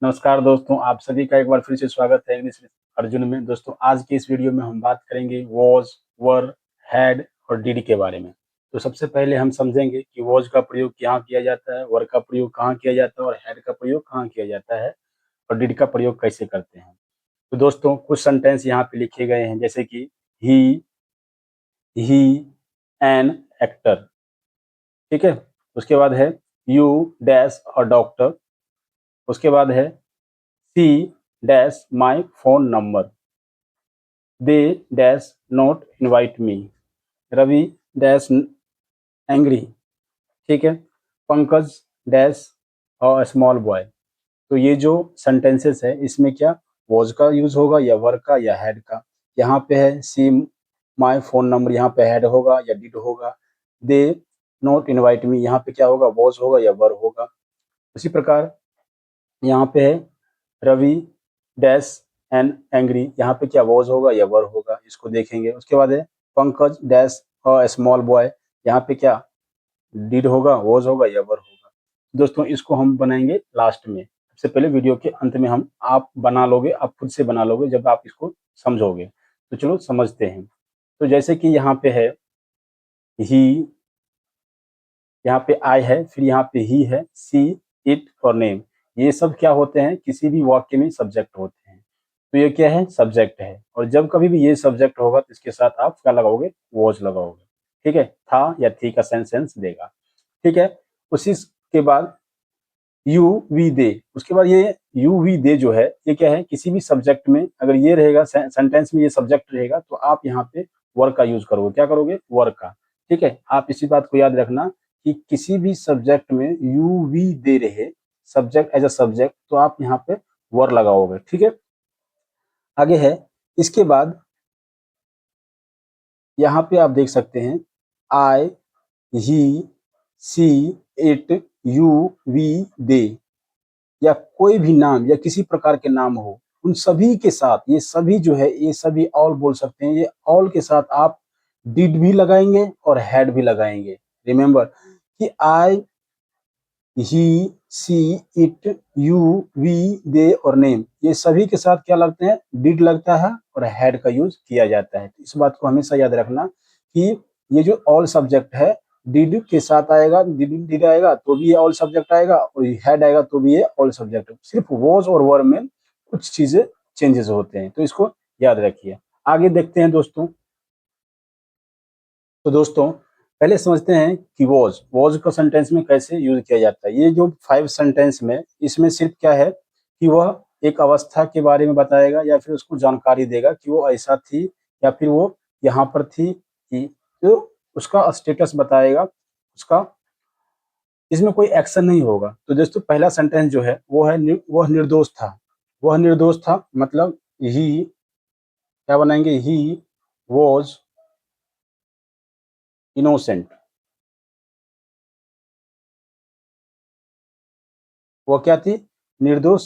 नमस्कार दोस्तों, आप सभी का एक बार फिर से स्वागत है इंग्लिश अर्जुन में। दोस्तों, आज की इस वीडियो में हम बात करेंगे वॉज, वर, हैड और डिड के बारे में। तो सबसे पहले हम समझेंगे कि वॉज का प्रयोग कहाँ किया जाता है, वर का प्रयोग कहाँ किया जाता है और हैड का प्रयोग कहाँ किया जाता है और डिड का प्रयोग कैसे करते हैं। तो दोस्तों, कुछ सेंटेंस यहाँ पे लिखे गए हैं, जैसे कि ही एन एक्टर। ठीक है। उसके बाद है यू डैश अ डॉक्टर। उसके बाद है see dash my phone number. They dash not invite me. Ravi dash angry. ठीक है। Pankaj dash a small boy. तो ये जो सेंटेंसेस है, इसमें क्या वॉज का यूज होगा या वर का या हैड का। यहाँ पे है सी माई फोन नंबर, यहाँ पे हैड होगा या डिड होगा। दे नॉट इनवाइट मी, यहाँ पे क्या होगा, वॉज होगा या वर होगा। उसी प्रकार यहाँ पे है रवि डैश एंड एंग्री, यहाँ पे क्या वॉज होगा या वर होगा, इसको देखेंगे। उसके बाद है Pankaj dash a small boy, यहाँ पे क्या डिड होगा, वॉज होगा या वर होगा। दोस्तों, इसको हम बनाएंगे लास्ट में। सबसे पहले वीडियो के अंत में हम आप बना लोगे, आप खुद से बना लोगे जब आप इसको समझोगे। तो चलो समझते हैं। तो जैसे कि यहाँ पे है ही, यहाँ पे आई है, फिर यहाँ पे ही है, सी, इट और नेम। ये सब क्या होते हैं, किसी भी वाक्य में सब्जेक्ट होते हैं। तो ये क्या है, सब्जेक्ट है। और जब कभी भी ये सब्जेक्ट होगा तो इसके साथ आप क्या लगाओगे, वॉज लगाओगे। ठीक है, था या थी का सेंस देगा। ठीक है। उसी के बाद यू वी दे। उसके बाद ये यू वी दे जो है, ये क्या है, किसी भी सब्जेक्ट में अगर ये रहेगा, सेंटेंस में ये सब्जेक्ट रहेगा, तो आप यहाँ पे वर्क का यूज करोगे। क्या करोगे, वर्क का। ठीक है। आप इसी बात को याद रखना कि किसी भी सब्जेक्ट में यू वी दे रहे, सब्जेक्ट एज अ सब्जेक्ट, तो आप यहाँ पे वर लगाओगे। ठीक है। आगे है, इसके बाद यहाँ पे आप देख सकते हैं आई, ही, सी, इट, यू, वी, दे, या कोई भी नाम या किसी प्रकार के नाम हो, उन सभी के साथ ये सभी जो है, ये सभी ऑल बोल सकते हैं। ये ऑल के साथ आप डिड भी लगाएंगे और हैड भी लगाएंगे। रिमेंबर कि आई, ही, सी, इट, यू, वी, दे और नेम, ये सभी के साथ क्या लगते हैं, डिड लगता है और हैड का यूज किया जाता है। इस बात को हमेशा याद रखना कि ये जो ऑल सब्जेक्ट है, डिड के साथ आएगा, डिड आएगा तो भी ये ऑल सब्जेक्ट आएगा, और हैड आएगा तो भी ये ऑल सब्जेक्ट। सिर्फ वॉज और वर में कुछ चीजें चेंजेस होते हैं, तो इसको याद रखिए। आगे देखते हैं दोस्तों। तो दोस्तों, पहले समझते हैं कि वॉज को सेंटेंस में कैसे यूज किया जाता है। ये जो 5 सेंटेंस में, इसमें सिर्फ क्या है कि वह एक अवस्था के बारे में बताएगा या फिर उसको जानकारी देगा कि वो ऐसा थी या फिर वो यहाँ पर थी कि, तो उसका स्टेटस बताएगा उसका। इसमें कोई एक्शन नहीं होगा। तो दोस्तों, पहला सेंटेंस जो है वो है वह निर्दोष था। वह निर्दोष था मतलब ही, क्या बनाएंगे, ही वॉज इनोसेंट। वो क्या थी, निर्दोष।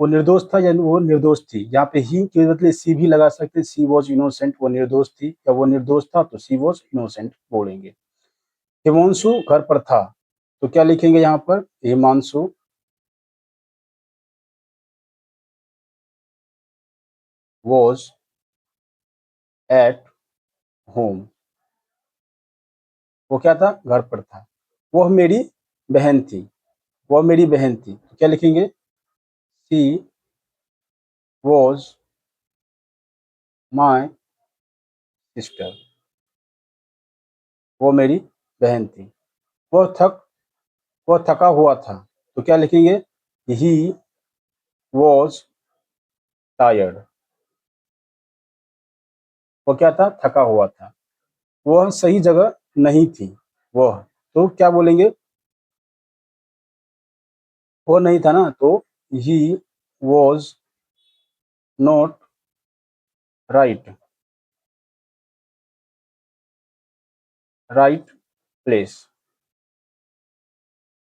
वो निर्दोष था या वो निर्दोष थी। यहाँ पे ही के बदले सी भी लगा सकते, सी वॉज इनोसेंट, वो निर्दोष थी या वो निर्दोष था, तो सी वॉज इनोसेंट बोलेंगे। हिमांशु घर पर था, तो क्या लिखेंगे यहाँ पर, हिमांशु वॉज एट होम। वो क्या था, घर पर था। वह मेरी बहन थी, वह मेरी बहन थी, तो क्या लिखेंगे, सी वॉज माई सिस्टर। वो मेरी बहन थी। वह थक वह थका हुआ था, तो क्या लिखेंगे, ही वॉज टायर्ड। वो क्या था, थका हुआ था। वह सही जगह नहीं थी, वह, तो क्या बोलेंगे, वो नहीं था ना, तो he was not right place.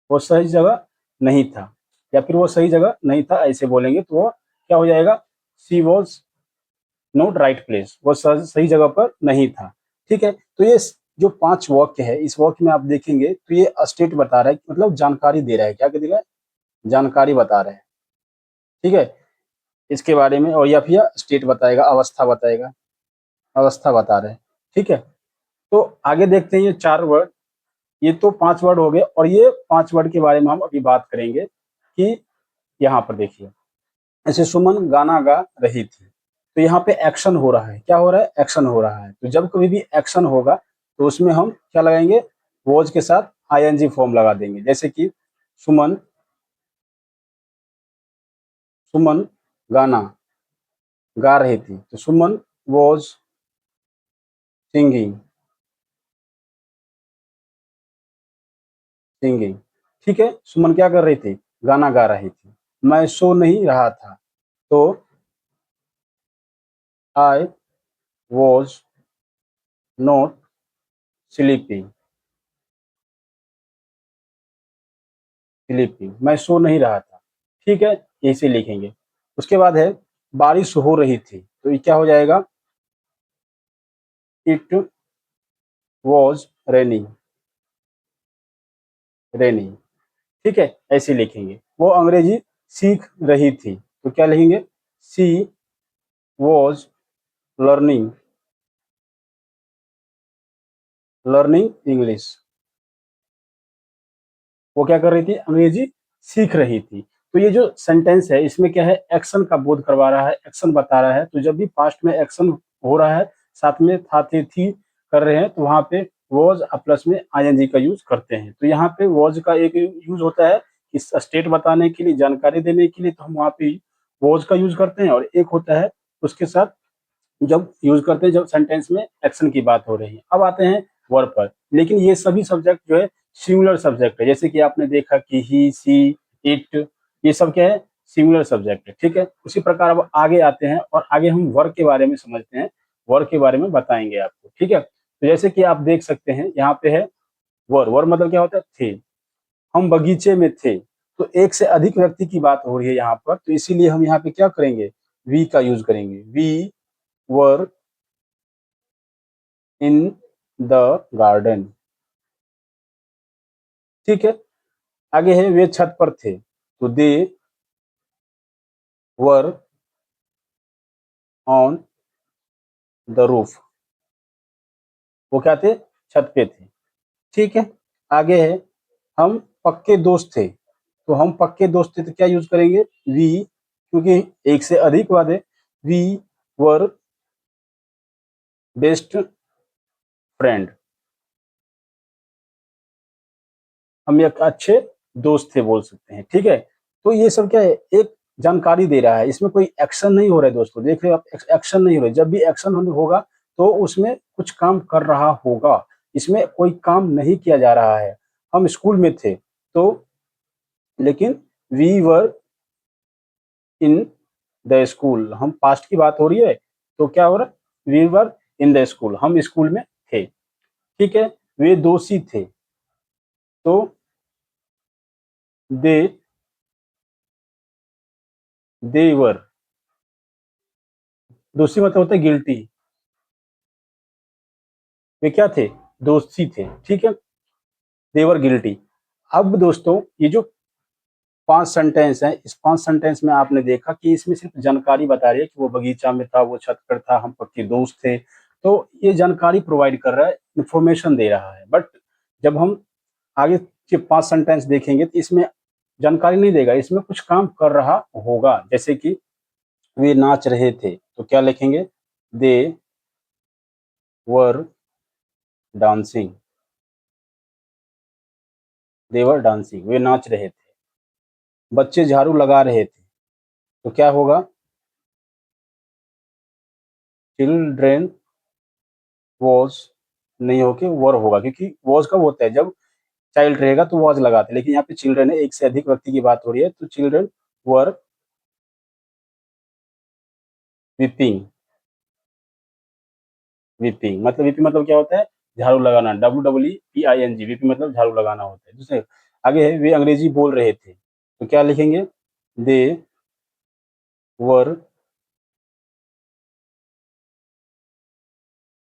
वो सही जगह नहीं था या फिर वो सही जगह नहीं था, ऐसे बोलेंगे तो वो क्या हो जाएगा, सी वॉज नॉट राइट प्लेस, वो सही जगह पर नहीं था। ठीक है। तो ये जो 5 वाक्य है, इस वाक्य में आप देखेंगे तो ये स्टेट बता रहा है, मतलब जानकारी दे रहा है। क्या दे रहा है, जानकारी बता रहा है। ठीक है, इसके बारे में। और या फिर स्टेट बताएगा, अवस्था बताएगा, अवस्था बता रहे हैं। ठीक है, तो आगे देखते हैं ये 4 वर्ड, ये तो 5 वर्ड हो गए, और ये 5 वर्ड के बारे में हम अभी बात करेंगे कि यहाँ पर देखिए, ऐसे सुमन गाना गा रही थी, तो यहाँ पे एक्शन हो रहा है। क्या हो रहा है? एक्शन हो रहा है। तो जब कभी भी एक्शन होगा तो उसमें हम क्या लगाएंगे? वॉज के साथ आईएनजी फॉर्म लगा देंगे। जैसे कि सुमन सुमन गाना गा रही थी, तो सुमन वॉज सिंगिंग सिंगिंग। ठीक है, सुमन क्या कर रही थी? गाना गा रही थी। मैं सो नहीं रहा था, तो I was not sleeping sleeping. मैं सो नहीं रहा था। ठीक है, ऐसे लिखेंगे। उसके बाद है बारिश हो रही थी, तो ये क्या हो जाएगा? It was raining. ठीक है, ऐसे लिखेंगे। वो अंग्रेजी सीख रही थी, तो क्या लिखेंगे? सी वॉज लर्निंग लर्निंग इंग्लिश। वो क्या कर रही थी? अंग्रेजी सीख रही थी। तो ये जो सेंटेंस है, इसमें क्या है? एक्शन का बोध करवा रहा है, एक्शन बता रहा है। तो जब भी पास्ट में एक्शन हो रहा है, साथ में था, थे, थी कर रहे हैं, तो वहां पे वॉज प्लस में आईएनजी का यूज करते हैं। तो यहाँ पे वॉज का एक यूज होता है इस स्टेट बताने के लिए, जानकारी देने के लिए, तो हम वहाँ पे वॉज का यूज करते हैं। और एक होता है उसके साथ जब यूज करते हैं, जब सेंटेंस में एक्शन की बात हो रही है। अब आते हैं वर्ब पर। लेकिन ये सभी सब्जेक्ट जो है सिंगुलर सब्जेक्ट है। जैसे कि आपने देखा कि ही, सी, इट, ये सब क्या है? सिंगुलर सब्जेक्ट है। ठीक है, उसी प्रकार अब आगे आते हैं और आगे हम वर्ब के बारे में समझते हैं, वर्ब के बारे में बताएंगे आपको। ठीक है, तो जैसे कि आप देख सकते हैं यहाँ पे है वर्ब। वर्ब मतलब क्या होता है? थे। हम बगीचे में थे, तो एक से अधिक व्यक्ति की बात हो रही है यहाँ पर, तो इसीलिए हम यहाँ पे क्या करेंगे? वी का यूज करेंगे। We were in the garden. ठीक है, आगे है वे छत पर थे, तो they were on the roof. वो क्या थे? छत पे थे। ठीक है, आगे है हम पक्के दोस्त थे, तो हम पक्के दोस्त थे, तो क्या यूज करेंगे? वी, क्योंकि एक से अधिक वाद है। We were best friend. हम एक अच्छे दोस्त थे बोल सकते हैं। ठीक है, तो ये सब क्या है? एक जानकारी दे रहा है, इसमें कोई एक्शन नहीं हो रहा है दोस्तों। देख रहे हो आप, एक्शन नहीं हो रहा है। जब भी एक्शन होगा तो उसमें कुछ काम कर रहा होगा, इसमें कोई काम नहीं किया जा रहा है। हम स्कूल में थे, तो लेकिन we were in the school, हम पास्ट की बात हो रही है, तो क्या हो रहा है? We were in the school, हम स्कूल में थे। ठीक है, वे दोषी थे, तो दे देवर। दोषी मतलब होता है गिल्टी। वे क्या थे? दोषी थे। ठीक है, देवर गिल्टी। अब दोस्तों ये जो 5 सेंटेंस हैं, इस 5 सेंटेंस में आपने देखा कि इसमें सिर्फ जानकारी बता रही है कि वो बगीचा में था, वो छत पर था, हम पक्के दोस्त थे। तो ये जानकारी प्रोवाइड कर रहा है, इंफॉर्मेशन दे रहा है। बट जब हम आगे के 5 सेंटेंस देखेंगे तो इसमें जानकारी नहीं देगा, इसमें कुछ काम कर रहा होगा। जैसे कि वे नाच रहे थे, तो क्या लिखेंगे? They were dancing. They were dancing, वे नाच रहे थे। बच्चे झाड़ू लगा रहे थे, तो क्या होगा? चिल्ड्रेन वॉज नहीं होके वर होगा, क्योंकि वॉज कब होता है? जब चाइल्ड रहेगा तो वॉज लगाते हैं। लेकिन यहाँ पे चिल्ड्रेन है, एक से अधिक व्यक्ति की बात हो रही है, तो चिल्ड्रेन वर वीपिंग। वीपिंग मतलब, वीपिंग मतलब क्या होता है? झाड़ू लगाना। WWEPING, वीपिंग मतलब झाड़ू लगाना होता है। दूसरे आगे है वे अंग्रेजी बोल रहे थे, तो क्या लिखेंगे? They were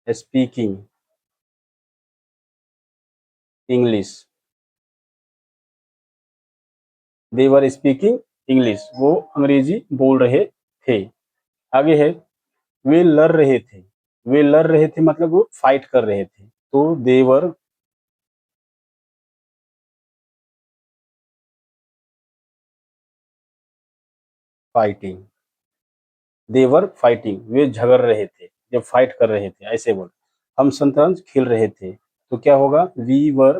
speaking English. They were speaking English, वो अंग्रेजी बोल रहे थे। आगे है वे लड़ रहे थे, वे लड़ रहे थे मतलब वो फाइट कर रहे थे, तो देवर फाइटिंग, देवर फाइटिंग, वे झगड़ रहे थे जब फाइट कर रहे थे, ऐसे बोल। हम शतरंज खेल रहे थे, तो क्या होगा, वी वर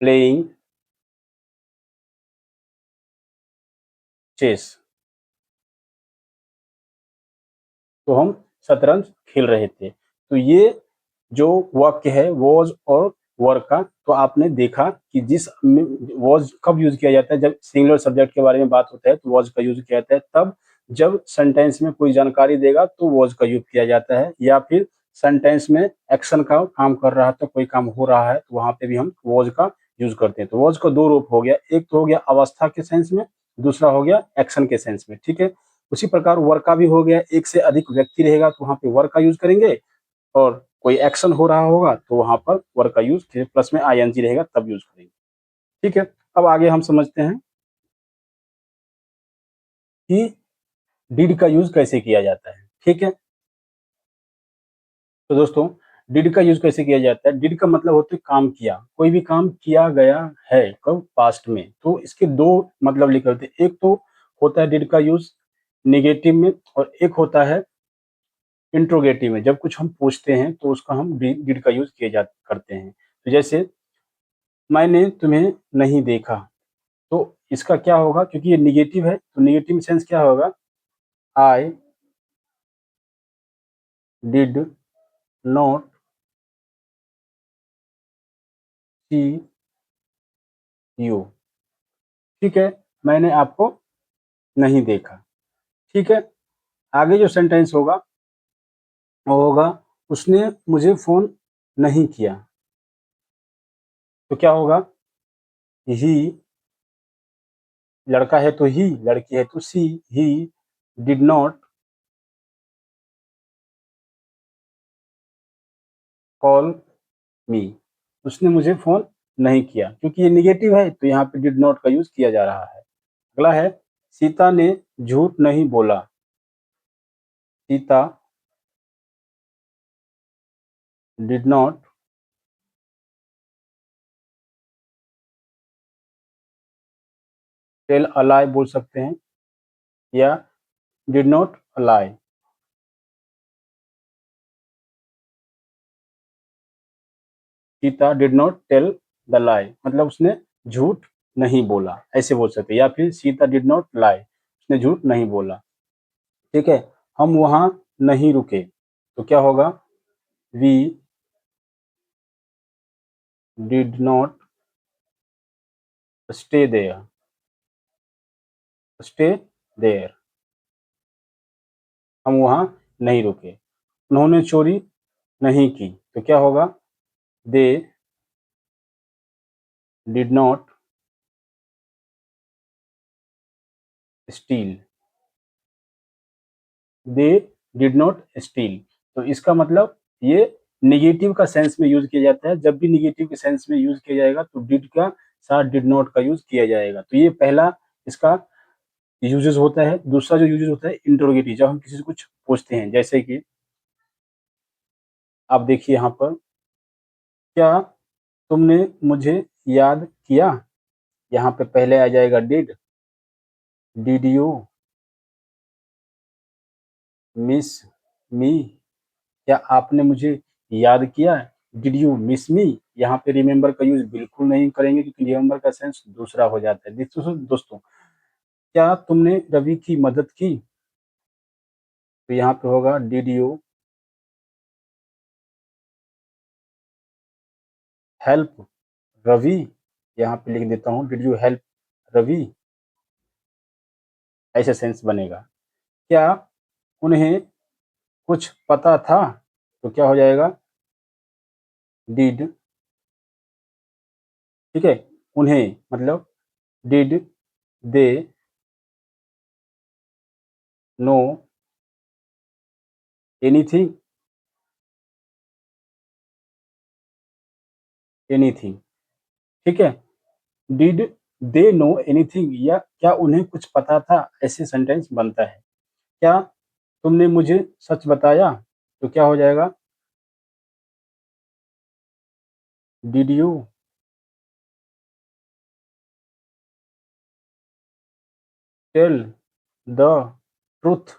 प्लेइंग चेस, तो हम शतरंज खेल रहे थे। तो ये जो वाक्य है वॉज और वर का, तो आपने देखा कि जिस वॉज कब यूज किया जाता है, जब सिंगुलर सब्जेक्ट के बारे में बात होता है तो वॉज का यूज किया जाता है, तब जब सेंटेंस में कोई जानकारी देगा तो वॉज का यूज किया जाता है, या फिर सेंटेंस में एक्शन का काम कर रहा है तो कोई काम हो रहा है तो वहां पे भी हम वॉज का यूज करते हैं। तो वॉज का दो रूप हो गया, एक तो हो गया अवस्था के सेंस में, दूसरा हो गया एक्शन के सेंस में, ठीक है। उसी प्रकार वर का भी हो गया, एक से अधिक व्यक्ति रहेगा तो वहां पे वर का यूज करेंगे, और कोई एक्शन हो रहा होगा तो वहां पर वर का यूज प्लस में आईएनजी रहेगा तब यूज करेंगे, ठीक है। अब आगे हम समझते हैं कि डिड का यूज कैसे किया जाता है, ठीक है। तो दोस्तों, डिड का यूज कैसे किया जाता है, डिड का मतलब होता है काम किया, कोई भी काम किया गया है कब, पास्ट में, तो इसके दो मतलब लिखे होते हैं, एक तो होता है डिड का यूज निगेटिव में, और एक होता है इंट्रोगेटिव में, जब कुछ हम पूछते हैं तो उसका हम डिड का यूज किए जा करते हैं। तो जैसे मैंने तुम्हें नहीं देखा, तो इसका क्या होगा, क्योंकि ये निगेटिव है तो निगेटिव सेंस क्या होगा, I did not see you, ठीक है, मैंने आपको नहीं देखा, ठीक है। आगे जो सेंटेंस होगा वो होगा उसने मुझे फोन नहीं किया, तो क्या होगा, ही, लड़का है तो ही, लड़की है तो she, he did not call me, उसने मुझे फोन नहीं किया, क्योंकि ये निगेटिव है तो यहाँ पे डिड नॉट का यूज किया जा रहा है। अगला है सीता ने झूठ नहीं बोला, Sita did not tell a lie बोल सकते हैं, या did not lie, Sita did not tell the lie, मतलब उसने झूठ नहीं बोला, ऐसे बोल सकते हैं, या फिर सीता डिड नॉट लाई, उसने झूठ नहीं बोला, ठीक है। हम वहां नहीं रुके, तो क्या होगा, we did not stay there, stay there, हम वहां नहीं रुके। उन्होंने चोरी नहीं की, तो क्या होगा, दे did not steel, they did not steel, तो इसका मतलब ये निगेटिव का सेंस में यूज किया जाता है, जब भी निगेटिव के सेंस में यूज किया जाएगा तो डिड का साथ डिड नॉट का यूज किया जाएगा। तो ये पहला इसका यूजेस होता है। दूसरा जो यूजेस होता है इंटरोगेटिव, जब हम किसी से कुछ पूछते हैं, जैसे कि आप देखिए यहाँ पर, क्या तुमने मुझे याद किया, यहाँ पे पहले आ जाएगा डिड यू मिस मी, क्या आपने मुझे याद किया, डिड यू मिस मी, यहाँ पे रिमेंबर का यूज बिल्कुल नहीं करेंगे, क्योंकि रिमेंबर का सेंस दूसरा हो जाता है। दोस्तों, क्या तुमने रवि की मदद की, तो यहाँ पे होगा डिड यू हेल्प रवि, यहाँ पे लिख देता हूँ डिड यू हेल्प रवि, ऐसा सेंस बनेगा। क्या उन्हें कुछ पता था, तो क्या हो जाएगा, डिड, ठीक है, उन्हें मतलब did they know anything, anything, ठीक है। डिड दे नो एनीथिंग, या क्या उन्हें कुछ पता था, ऐसे सेंटेंस बनता है। क्या तुमने मुझे सच बताया, तो क्या हो जाएगा, did you tell the truth,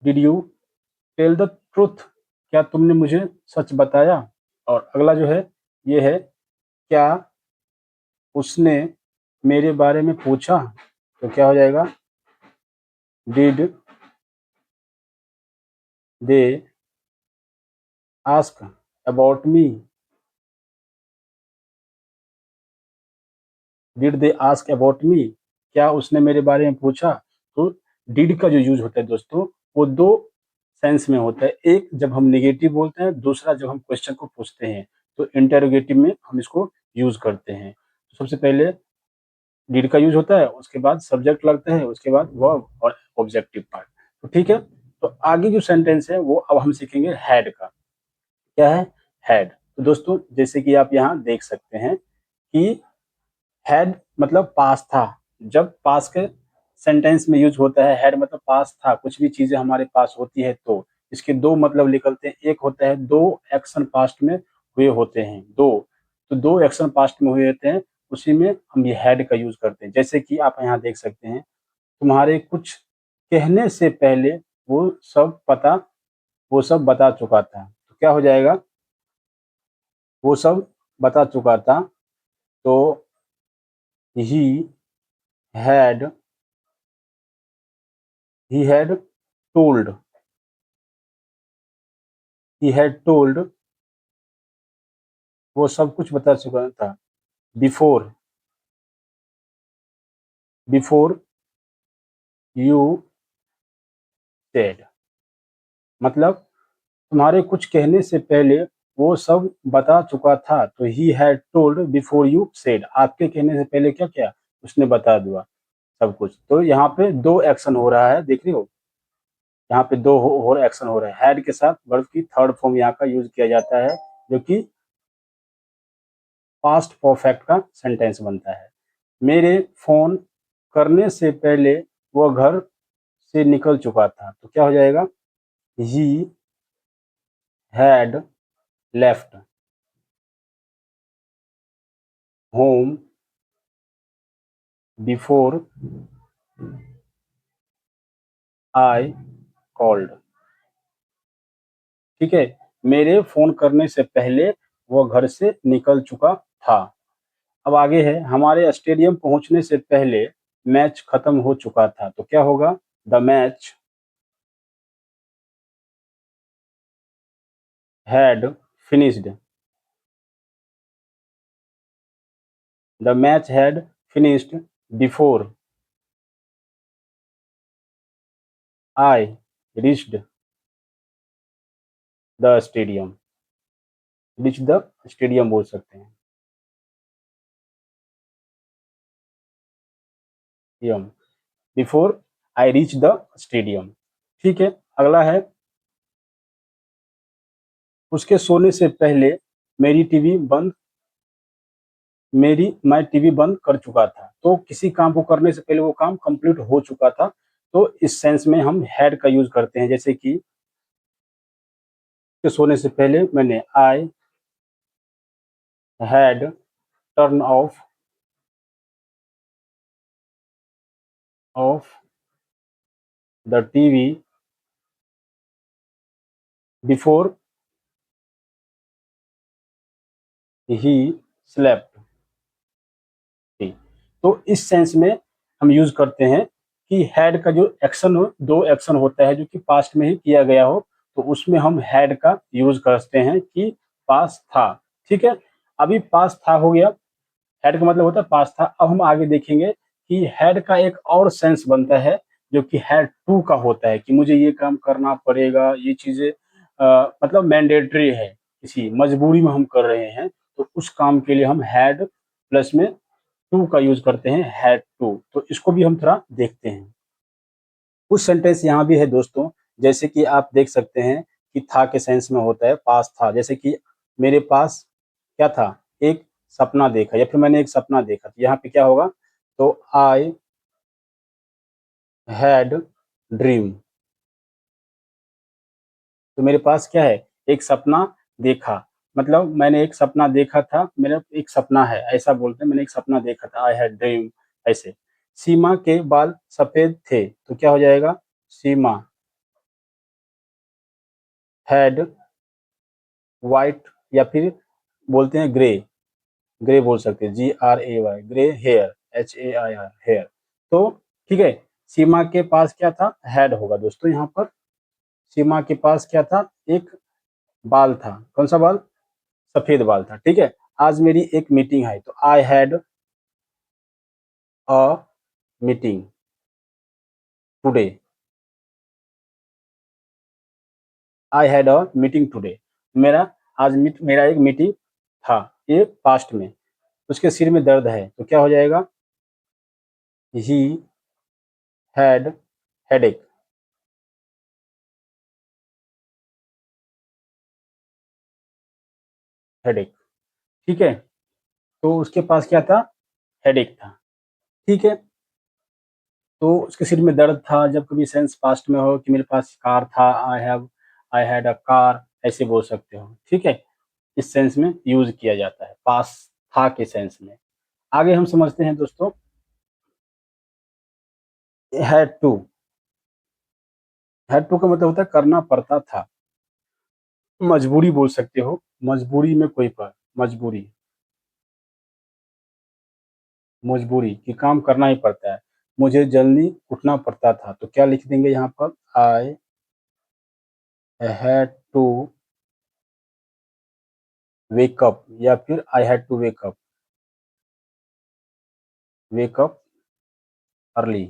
did you tell the truth, क्या तुमने मुझे सच बताया। और अगला जो है ये है, क्या उसने मेरे बारे में पूछा, तो क्या हो जाएगा, did they ask about me, did they ask about me, क्या उसने मेरे बारे में पूछा। तो डिड का जो यूज होता है दोस्तों, वो दो सेंस में होता है। एक जब हम नेगेटिव बोलते हैं, दूसरा जब हम क्वेश्चन को पूछते हैं, तो इंटेरोगेटिव में हम इसको यूज करते हैं। तो सबसे पहले डिड का यूज होता है, उसके बाद सब्जेक्ट लगता है, उसके बाद वर्ब और ऑब्जेक्टिव पार्ट। तो ठीक है, तो आगे जो सेंटेंस है वो अब हम सीखेंगे हैड का। क्या है, हैड। तो दोस्तों जैसे कि आप यहाँ देख सकते हैं कि हैड मतलब पास था। जब पास के सेंटेंस में यूज होता है हैड मतलब पास था, कुछ भी चीजें हमारे पास होती है तो इसके दो मतलब निकलते हैं। एक होता है दो एक्शन पास्ट में हुए होते हैं, दो, तो दो एक्शन पास्ट में हुए होते हैं, उसी में हम ये हैड का यूज करते हैं। जैसे कि आप यहाँ देख सकते हैं, तुम्हारे कुछ कहने से पहले वो सब पता वो सब बता चुका था, तो क्या हो जाएगा, वो सब बता चुका था, तो he had he had told he had told, वो सब कुछ बता चुका था, बिफोर बिफोर यू सेड, मतलब तुम्हारे कुछ कहने से पहले वो सब बता चुका था। तो he had told before you said, आपके कहने से पहले क्या क्या उसने बता दिया सब कुछ। तो यहाँ पे दो एक्शन हो रहा है, देख रहे हो, यहाँ पे दो हो एक्शन हो रहा है। हैड के साथ वर्ब की थर्ड फॉर्म यहाँ का यूज किया जाता है, जो कि पास्ट परफेक्ट का सेंटेंस बनता है। मेरे फोन करने से पहले वो घर से निकल चुका था, तो क्या हो जाएगा, he had left home before I called. ठीक है, मेरे फोन करने से पहले वो घर से निकल चुका था। अब आगे है, हमारे स्टेडियम पहुंचने से पहले मैच खत्म हो चुका था, तो क्या होगा, the match had finished, the match had finished before I reached the stadium, reach the stadium बोल सकते हैं, stadium, before I reach the stadium. ठीक है, अगला है, उसके सोने से पहले मेरी टीवी बंद मैं टीवी बंद कर चुका था। तो किसी काम को करने से पहले वो काम कंप्लीट हो चुका था, तो इस सेंस में हम हैड का यूज करते हैं। जैसे कि उसके सोने से पहले मैंने I had turn off the TV before he slept. तो इस सेंस में हम यूज करते हैं कि हैड का जो एक्शन हो, दो एक्शन होता है जो कि पास्ट में ही किया गया हो, तो उसमें हम हैड का यूज करते हैं कि पास था। ठीक है, अभी पास था हो गया, हैड का मतलब होता है पास था। अब हम आगे देखेंगे कि हैड का एक और सेंस बनता है, जो कि हैड टू का होता है, कि मुझे ये काम करना पड़ेगा, ये चीजें मतलब मैंडेटरी है, किसी मजबूरी में हम कर रहे हैं, तो उस काम के लिए हम हैड प्लस में टू का यूज करते हैं, हैड टू। तो इसको भी हम थोड़ा देखते हैं। कुछ सेंटेंस यहाँ भी है दोस्तों, जैसे कि आप देख सकते हैं कि था के सेंस में होता है पास था। जैसे कि मेरे पास क्या था, एक सपना देखा या फिर मैंने एक सपना देखा, तो यहाँ पे क्या होगा, तो आई हैड ड्रीम। तो मेरे पास क्या है, एक सपना देखा, मतलब मैंने एक सपना देखा था, मेरा एक सपना है, ऐसा बोलते हैं, मैंने एक सपना देखा था, आई हैड ड्रीम, ऐसे। सीमा के बाल सफेद थे, तो क्या हो जाएगा, सीमा हैड वाइट, या फिर बोलते हैं ग्रे, ग्रे बोल सकते हैं, GRAY, grey hair, HAIR, hair. तो ठीक है, सीमा के पास क्या था, हैड होगा दोस्तों यहाँ पर। सीमा के पास क्या था, एक बाल था, कौन सा बाल, सफेद बाल था, ठीक है। आज मेरी एक मीटिंग है, तो I had a meeting today, I had a meeting today. मेरा आज मेरा एक मीटिंग था, ये पास्ट में। उसके सिर में दर्द है, तो क्या हो जाएगा, ही हैड हेडेक, हेडेक, ठीक है। तो उसके पास क्या था, हेडेक था, ठीक है। तो उसके सिर में दर्द था, जब कभी सेंस पास्ट में हो कि मेरे पास कार था, आई हैड अ कार, ऐसे बोल सकते हो, ठीक है। इस सेंस में यूज किया जाता है, पास था के सेंस में। आगे हम समझते हैं दोस्तों, हैड टू। हैड टू का मतलब होता है करना पड़ता था, मजबूरी बोल सकते हो, मजबूरी में कोई पर, मजबूरी, मजबूरी कि काम करना ही पड़ता है। मुझे जल्दी उठना पड़ता था, तो क्या लिख देंगे यहाँ पर, I had to wake up, या फिर I had to wake up early,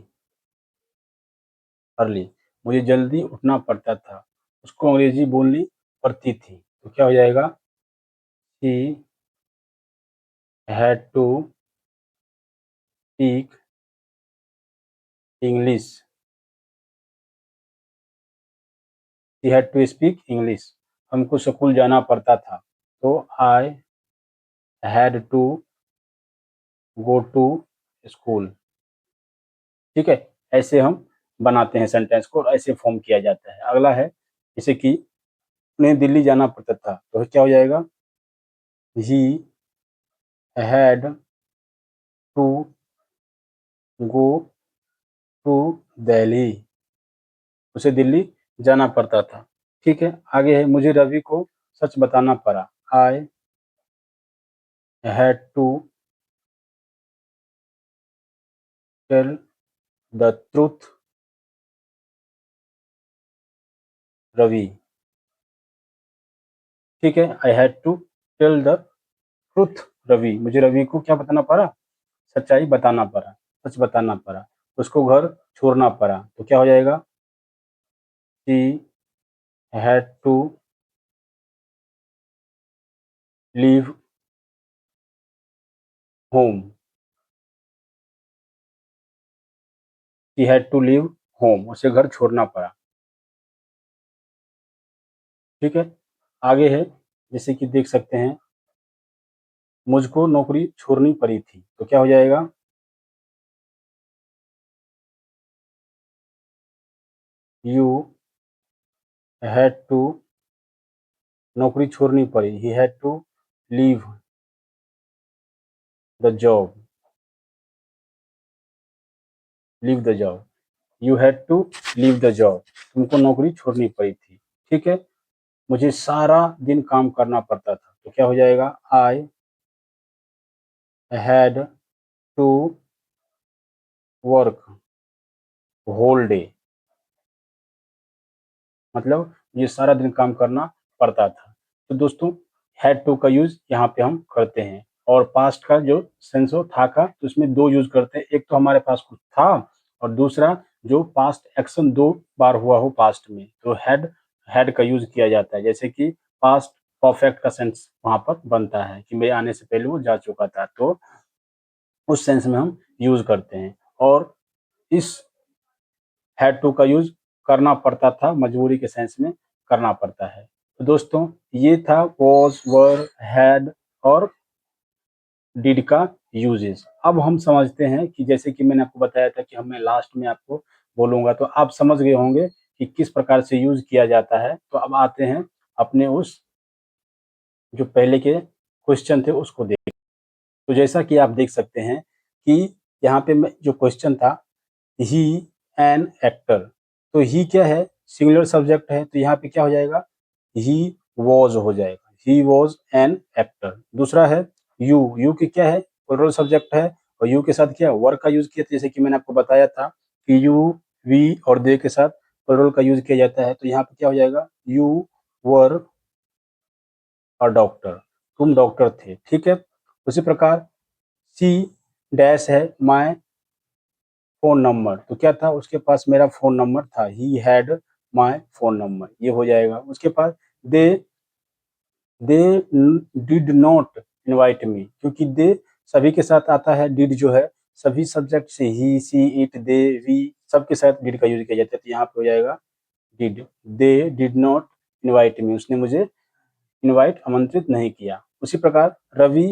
early, मुझे जल्दी उठना पड़ता था, उसको अंग्रेजी बोलनी पड़ती थी, तो क्या हो जाएगा, he had to speak English, he had to speak English, हमको स्कूल जाना पड़ता था, तो I had to go to school, ठीक है। ऐसे हम बनाते हैं सेंटेंस को, और ऐसे फॉर्म किया जाता है। अगला है, जैसे कि उन्हें दिल्ली जाना पड़ता था, तो क्या हो जाएगा, he had to go to Delhi, उसे दिल्ली जाना पड़ता था, ठीक है। आगे है, मुझे रवि को सच बताना पड़ा, I had to tell the truth Ravi, ठीक है। I had to tell the truth Ravi, मुझे रवि को क्या बताना पड़ा, सच्चाई बताना पड़ा, सच बताना पड़ा, उसको घर छोड़ना पड़ा, तो क्या हो जाएगा, she had to leave home, she had to leave home, उसे घर छोड़ना पड़ा, ठीक है। आगे है, जैसे कि देख सकते हैं, मुझको नौकरी छोड़नी पड़ी थी, तो क्या हो जाएगा, यू हैड टू, नौकरी छोड़नी पड़ी, he had to leave the job, leave the job, you had to leave the job, तुमको नौकरी छोड़नी पड़ी थी, ठीक है। मुझे सारा दिन काम करना पड़ता था, तो क्या हो जाएगा, I had to work whole day, मतलब ये सारा दिन काम करना पड़ता था। तो दोस्तों, हैड टू का यूज यहाँ पे हम करते हैं, और पास्ट का जो सेंस हो था का, तो उसमें दो यूज करते हैं, एक तो हमारे पास कुछ था, और दूसरा जो पास्ट एक्शन दो बार हुआ हो पास्ट में, तो हैड का यूज किया जाता है, जैसे कि पास्ट परफेक्ट का सेंस वहां पर बनता है कि मेरे आने से पहले वो जा चुका था, तो उस सेंस में हम यूज करते हैं। और इस हैड टू का यूज करना पड़ता था, मजबूरी के सेंस में करना पड़ता है। तो दोस्तों, ये था वॉज, वर, हैड और डिड का यूजेस। अब हम समझते हैं कि जैसे कि मैंने आपको बताया था कि मैं लास्ट में आपको बोलूंगा, तो आप समझ गए होंगे कि किस प्रकार से यूज किया जाता है। तो अब आते हैं अपने उस जो पहले के क्वेश्चन थे उसको देख। तो जैसा कि आप देख सकते हैं कि यहाँ पे जो क्वेश्चन था, ही एन एक्टर, तो ही क्या है, सिंगुलर सब्जेक्ट है, तो यहाँ पे क्या हो जाएगा, ही वॉज हो जाएगा, ही वॉज एन एक्टर। दूसरा है यू की क्या है, प्लूरल सब्जेक्ट है, और यू के साथ क्या वर्क का यूज किया था, जैसे कि मैंने आपको बताया था कि यू वी और दे के साथ प्लूरल का यूज किया जाता है। तो यहाँ पे क्या हो जाएगा, यू वर अ डॉक्टर, तुम डॉक्टर थे, ठीक है। उसी प्रकार सी डैश है माय फोन नंबर, तो क्या था, उसके पास मेरा फोन नंबर था, he had my phone number, ये हो जाएगा। उसके पास they they did not invite me, क्योंकि दे सभी के साथ आता है, डिड जो है सभी सब्जेक्ट से, ही सी इट दे वी सबके साथ डिड का यूज किया जाता है, तो यहाँ पे हो जाएगा did. They did not invite मी, उसने मुझे इनवाइट आमंत्रित नहीं किया। उसी प्रकार रवि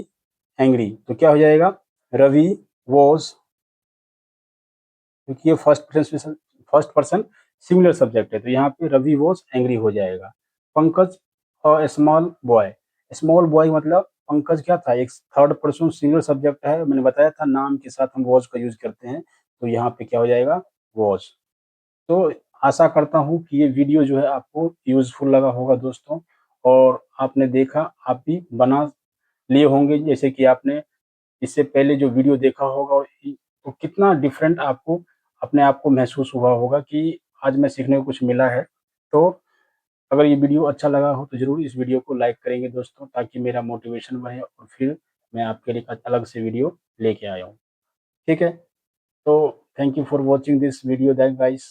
एंग्री, तो क्या हो जाएगा, रवि वॉज, क्योंकि ये फर्स्ट पर्सन सिंगुलर सब्जेक्ट है, तो यहाँ पे रवि वॉज एंग्री हो जाएगा। पंकज और स्मॉल बॉय मतलब पंकज क्या था, एक थर्ड पर्सन सिंगुलर सब्जेक्ट है, मैंने बताया था नाम के साथ हम वॉज का यूज करते हैं, तो यहाँ पे क्या हो जाएगा, वॉज। तो आशा करता हूँ कि ये वीडियो जो है आपको यूजफुल लगा होगा दोस्तों, और आपने देखा, आप भी बना लिए होंगे, जैसे कि आपने इससे पहले जो वीडियो देखा होगा, और तो कितना डिफरेंट आपको अपने आप को महसूस हुआ होगा कि आज मैं सीखने को कुछ मिला है। तो अगर ये वीडियो अच्छा लगा हो तो ज़रूर इस वीडियो को लाइक करेंगे दोस्तों, ताकि मेरा मोटिवेशन बढ़े और फिर मैं आपके लिए एक अलग से वीडियो लेके आया हूँ। ठीक है? तो thank you for watching this video that guys.